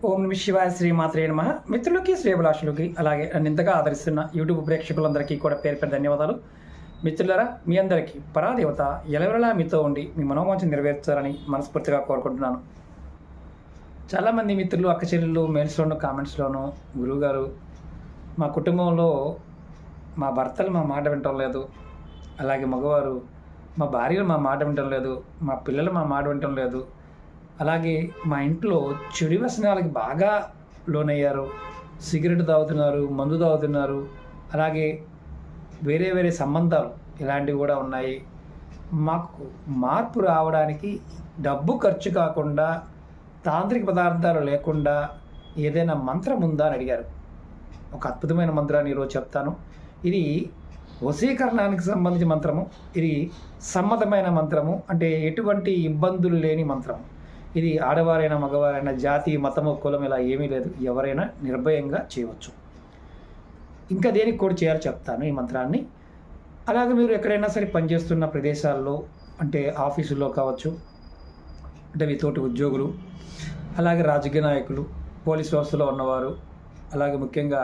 ఓం నమ శివాయ శ్రీమాత్రే నమః. మిత్రులకి శ్రేభిలాషులకి అలాగే నన్ను ఇంతగా ఆదరిస్తున్న యూట్యూబ్ ప్రేక్షకులందరికీ కూడా పేరు పేరు ధన్యవాదాలు. మిత్రులారా, మీ అందరికీ పరాదేవత ఎలవెలలా మీతో ఉండి మీ మనోవాంఛ నెరవేర్చాలని మనస్ఫూర్తిగా కోరుకుంటున్నాను. చాలామంది మిత్రులు అక్క చెల్లెళ్ళు మెయిల్స్లోనూ కామెంట్స్లోనూ గురువుగారు మా కుటుంబంలో మా భర్తలు మా మాట వినటం లేదు, అలాగే మగవారు మా భార్యలు మా మాట వినటం లేదు, మా పిల్లలు మా మాట వినటం లేదు, అలాగే మా ఇంట్లో చెడు వ్యసనాలకి బాగా లోనయ్యారు, సిగరెట్ తాగుతున్నారు, మందు తాగుతున్నారు, అలాగే వేరే వేరే సంబంధాలు ఇలాంటివి కూడా ఉన్నాయి. మాకు మార్పు రావడానికి డబ్బు ఖర్చు కాకుండా తాంత్రిక పదార్థాలు లేకుండా ఏదైనా మంత్రం ఉందా అని అడిగారు. ఒక అద్భుతమైన మంత్రాన్ని ఈరోజు చెప్తాను. ఇది వశీకరణానికి సంబంధించిన మంత్రము. ఇది సమ్మతమైన మంత్రము, అంటే ఎటువంటి ఇబ్బందులు లేని మంత్రము. ఇది ఆడవారైనా మగవారైనా జాతి మతము కులం ఇలా ఏమీ లేదు, ఎవరైనా నిర్భయంగా చేయవచ్చు. ఇంకా దేనికి కూడా చేయాలో చెప్తాను ఈ మంత్రాన్ని. అలాగే మీరు ఎక్కడైనా సరే పనిచేస్తున్న ప్రదేశాల్లో, అంటే ఆఫీసుల్లో కావచ్చు, అంటే మీ తోటి ఉద్యోగులు, అలాగే రాజకీయ నాయకులు, పోలీస్ వ్యవస్థలో ఉన్నవారు, అలాగే ముఖ్యంగా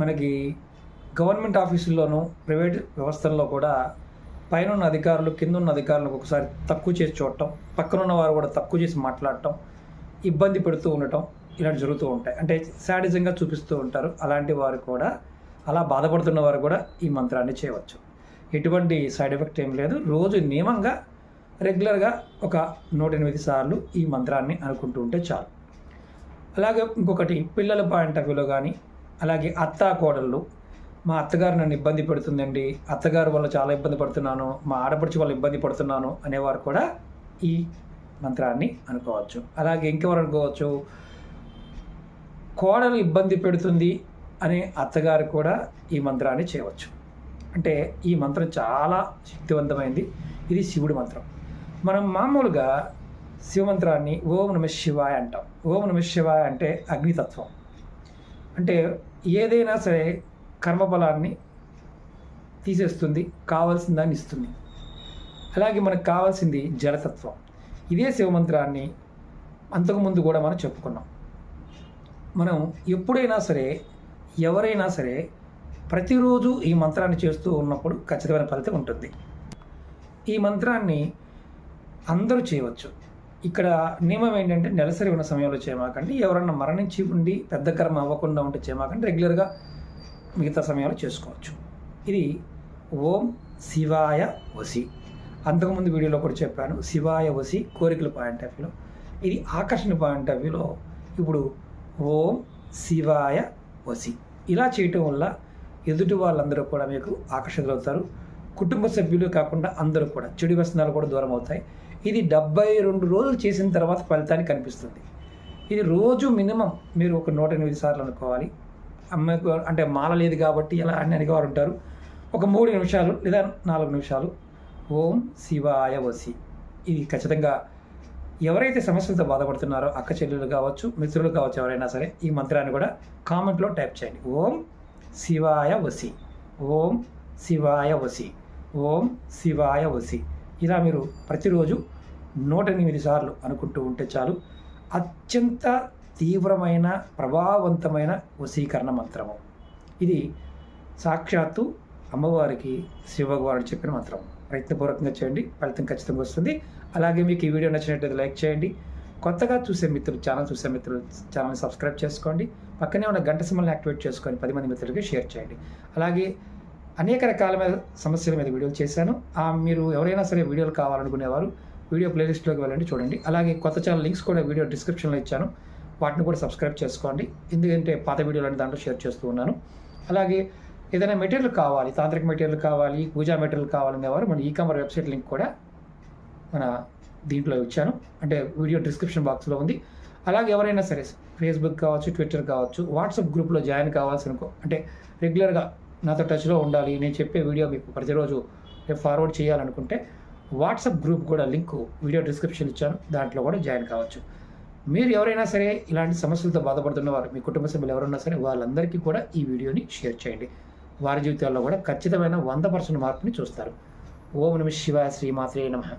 మనకి గవర్నమెంట్ ఆఫీసుల్లోనూ ప్రైవేట్ వ్యవస్థల్లో కూడా పైన ఉన్న అధికారులు కింద ఉన్న అధికారులకు ఒకసారి తక్కువ చేసి చూడటం, పక్కనున్న వారు కూడా తక్కువ చేసి మాట్లాడటం, ఇబ్బంది పెడుతూ ఉండటం ఇలాంటి జరుగుతూ ఉంటాయి. అంటే శాడిజంగా చూపిస్తూ ఉంటారు. అలాంటి వారు కూడా, అలా బాధపడుతున్న వారు కూడా ఈ మంత్రాన్ని చేయవచ్చు. ఎటువంటి సైడ్ ఎఫెక్ట్ ఏం లేదు. రోజు నియమంగా రెగ్యులర్గా ఒక 108 సార్లు ఈ మంత్రాన్ని అనుకుంటూ ఉంటే చాలు. అలాగే ఇంకొకటి, పిల్లల పాయింట్ ఆఫ్ వ్యూలో కానీ, అలాగే అత్తా కోడళ్ళు, మా అత్తగారు నన్ను ఇబ్బంది పెడుతుందండి, అత్తగారు వల్ల చాలా ఇబ్బంది పడుతున్నాను, మా ఆడపడుచు వల్ల ఇబ్బంది పడుతున్నాను అనేవారు కూడా ఈ మంత్రాన్ని అనుకోవచ్చు. అలాగే ఇంకెవరు అనుకోవచ్చు, కోడలు ఇబ్బంది పెడుతుంది అనే అత్తగారు కూడా ఈ మంత్రాన్ని చేయవచ్చు. అంటే ఈ మంత్రం చాలా శక్తివంతమైంది. ఇది శివుడి మంత్రం. మనం మామూలుగా శివమంత్రాన్ని ఓం నమ శివాయ అంటాం. ఓం నమ శివాయ అంటే అగ్నితత్వం. అంటే ఏదైనా సరే కర్మఫలాన్ని తీసేస్తుంది, కావాల్సిన దాన్ని ఇస్తుంది. అలాగే మనకు కావాల్సింది జలతత్వం. ఇదే శివమంత్రాన్ని అంతకుముందు కూడా మనం చెప్పుకున్నాం. మనం ఎప్పుడైనా సరే, ఎవరైనా సరే ప్రతిరోజు ఈ మంత్రాన్ని చేస్తూ ఉన్నప్పుడు ఖచ్చితమైన ఫలితం ఉంటుంది. ఈ మంత్రాన్ని అందరూ చేయవచ్చు. ఇక్కడ నియమం ఏంటంటే, నెలసరి ఉన్న సమయంలో చేయమాకండి, ఎవరన్నా మరణించి ఉండి పెద్ద కర్మ అవ్వకుండా ఉంటే చేయమాకండి, రెగ్యులర్గా మిగతా సమయంలో చేసుకోవచ్చు. ఇది ఓం శివాయ వసి. అంతకుముందు వీడియోలో కూడా చెప్పాను, శివాయ వసి కోరికల పాయింట్ ఆఫ్ వ్యూలో, ఇది ఆకర్షణ పాయింట్ ఆఫ్ వ్యూలో. ఇప్పుడు ఓం శివాయ వసి ఇలా చేయటం వల్ల ఎదుటి వాళ్ళందరూ కూడా మీకు ఆకర్షితులవుతారు. కుటుంబ సభ్యులు కాకుండా అందరూ కూడా చెడు వ్యసనాలు కూడా దూరం అవుతాయి. ఇది 72 రోజులు చేసిన తర్వాత ఫలితాన్ని కనిపిస్తుంది. ఇది రోజు మినిమం మీరు ఒక 108 సార్లు అనుకోవాలి. అమ్మాయికి అంటే మాల లేదు కాబట్టి ఎలా అని అడిగేవారు ఉంటారు. ఒక 3 నిమిషాలు లేదా 4 నిమిషాలు ఓం శివాయ వసి. ఇది ఖచ్చితంగా ఎవరైతే సమస్యలతో బాధపడుతున్నారో అక్క చెల్లెలు కావచ్చు, మిత్రులు కావచ్చు, ఎవరైనా సరే ఈ మంత్రాన్ని కూడా కామెంట్లో టైప్ చేయండి. ఓం శివాయ వసి, ఓం శివాయ వసి, ఓం శివాయ వసి. ఇలా మీరు ప్రతిరోజు 108 సార్లు అనుకుంటూ ఉంటే చాలు. అత్యంత తీవ్రమైన ప్రభావవంతమైన వశీకరణ మంత్రము. ఇది సాక్షాత్తు అమ్మవారికి శివభగవానుడు చెప్పిన మంత్రం. ప్రయత్నపూర్వకంగా చేయండి, ఫలితం ఖచ్చితంగా వస్తుంది. అలాగే మీకు ఈ వీడియో నచ్చినట్లయితే లైక్ చేయండి. కొత్తగా చూసే మిత్రులు, ఛానల్ని సబ్స్క్రైబ్ చేసుకోండి. పక్కనే ఉన్న గంట సింబల్ని యాక్టివేట్ చేసుకొని 10 మంది మిత్రులకి షేర్ చేయండి. అలాగే అనేక రకాల సమస్యల మీద వీడియోలు చేశాను. మీరు ఎవరైనా సరే వీడియోలు కావాలనుకునేవారు వీడియో ప్లేలిస్ట్లోకి వెళ్ళండి, చూడండి. అలాగే కొత్త ఛానల్ లింక్స్ కూడా వీడియో డిస్క్రిప్షన్లో ఇచ్చాను, వాటిని కూడా సబ్స్క్రైబ్ చేసుకోండి. ఎందుకంటే పాత వీడియోలు అంటే దాంట్లో షేర్ చేస్తూ ఉన్నాను. అలాగే ఏదైనా మెటీరియల్ కావాలి, తాంత్రిక మెటీరియల్ కావాలి, పూజా మెటీరియల్ కావాలనేవారు మన ఈకామర్ వెబ్సైట్ లింక్ కూడా మన దీంట్లో ఇచ్చాను, అంటే వీడియో డిస్క్రిప్షన్ బాక్స్లో ఉంది. అలాగే ఎవరైనా సరే ఫేస్బుక్ కావచ్చు, ట్విట్టర్ కావచ్చు, వాట్సాప్ గ్రూప్లో జాయిన్ కావాల్సి అంటే రెగ్యులర్గా నాతో టచ్లో ఉండాలి, నేను చెప్పే వీడియో మీకు ప్రతిరోజు ఫార్వర్డ్ చేయాలనుకుంటే వాట్సాప్ గ్రూప్ కూడా లింక్ వీడియో డిస్క్రిప్షన్ ఇచ్చాను, దాంట్లో కూడా జాయిన్ కావచ్చు. మీరు ఎవరైనా సరే ఇలాంటి సమస్యలతో బాధపడుతున్నవారు, మీ కుటుంబ సభ్యులు ఎవరైనా సరే వాళ్ళందరికీ కూడా ఈ వీడియోని షేర్ చేయండి. వారి జీవితాల్లో కూడా ఖచ్చితమైన 100% మార్పుని చూస్తారు. ఓం నమ శివాయ శ్రీమాత్రే నమః.